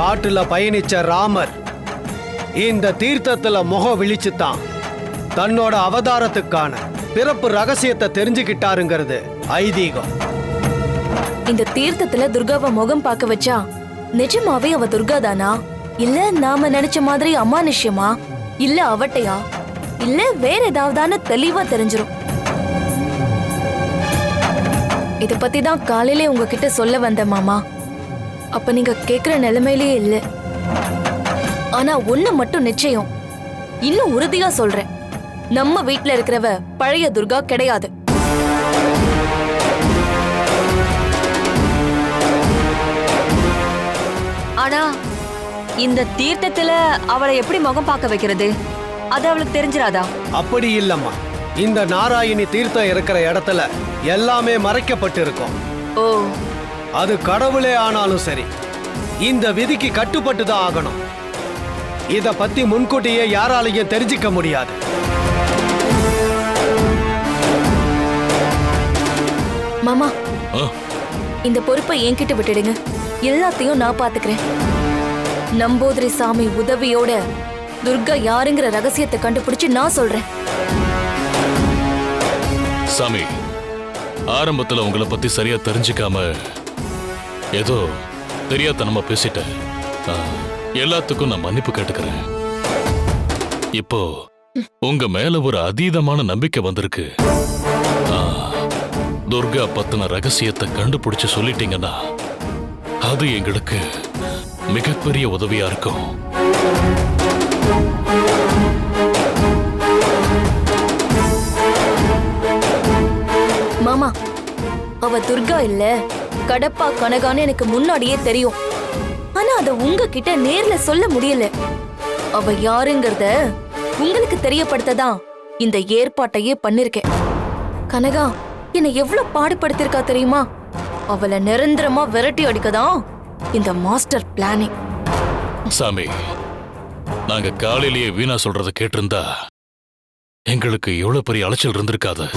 காட்டுல பயணிச்ச ராமர் இந்த தீர்த்தத்துல முகம் விழிச்சுதான் தன்னோட அவதாரத்துக்கான பிறப்பு ரகசியத்தை தெரிஞ்சுக்கிட்டாருங்கிறது ஐதீகம். இந்த தீர்த்தத்துல துர்காவை முகம் பார்க்க வச்சா நிஜமாவே அவ துர்கா தானா, இல்ல நாம நினைச்ச மாதிரி அமானுஷ்யமா, இல்ல அவட்டையா, இல்ல வேற ஏதாவதான தெளிவா தெரிஞ்சிரும். இத பத்தி தான் காலையிலே உங்ககிட்ட சொல்ல வந்த மாமா. அப்ப நீங்க கேக்குற நிலைமையிலே இல்ல. ஆனா ஒண்ணு மட்டும் நிச்சயம், இன்னும் உறுதியா சொல்றேன், நம்ம வீட்ல இருக்கிறவ பழைய துர்கா கிடையாது. ஆனா இந்த தீர்த்தத்துல அவளை எப்படி முகம் பார்க்க வைக்கிறது, அது அவளுக்கு தெரிஞ்சிராதா? அப்படி இல்லம்மா, இந்த நாராயணி தீர்த்தம் இருக்கிற இடத்துல எல்லாமே மறைக்கப்பட்டு இருக்கும். ஓ, அது கடவுளே ஆனாலும் சரி, இந்த விதிக்கு கட்டுப்பட்டு தான் ஆகணும். இத பத்தி முன்கூட்டியே யாராலையும் தெரிஞ்சுக்க முடியாது. மாமா, இந்த பொறுப்பை என்கிட்ட விட்டுடுங்க. எல்லாத்தையும் நான் பாத்துக்கிறேன். நம்பூதிரி சாமி உதவியோட துர்கா யாருங்கிற ரகசியத்தை கண்டுபிடிச்சு நான் சொல்றேன். சாமி, ஆரம்பத்துல உங்களை பத்தி சரியா தெரிஞ்சுக்காம ஏதோ தெரியாதனமா பேசிட்டேன். எல்லாத்துக்கும் நான் மன்னிப்பு கேட்டுக்கிறேன். இப்போ உங்க மேல ஒரு அதீதமான நம்பிக்கை வந்திருக்கு. துர்கா பத்தின ரகசியத்தை கண்டுபிடிச்சு சொல்லிட்டீங்கன்னா அது எங்களுக்கு மிகப்பெரிய உதவியா இருக்கும். மாமா, அவ துர்கா இல்ல கடப்பா கனகான்னு எனக்கு முன்னாடியே தெரியும். ஆனா அத உங்ககிட்ட நேர்ல சொல்ல முடியல. அவ யாருங்கறத உங்களுக்கு தெரியப்படுத்ததான் இந்த ஏற்பாட்டையே பண்ணிருக்கேன். கனகா என்னை எவ்வளவு பாடுபடுத்திருக்கா தெரியுமா? அவளை நிரந்தரமா விரட்டி அடிக்கதான் இந்த மாஸ்டர் பிளானிங். சாமி, நாங்க காலையிலேயே வீணா சொல்றத கேட்டிருந்தா எங்களுக்கு எவ்வளவு பெரிய அலைச்சல் இருந்திருக்காது.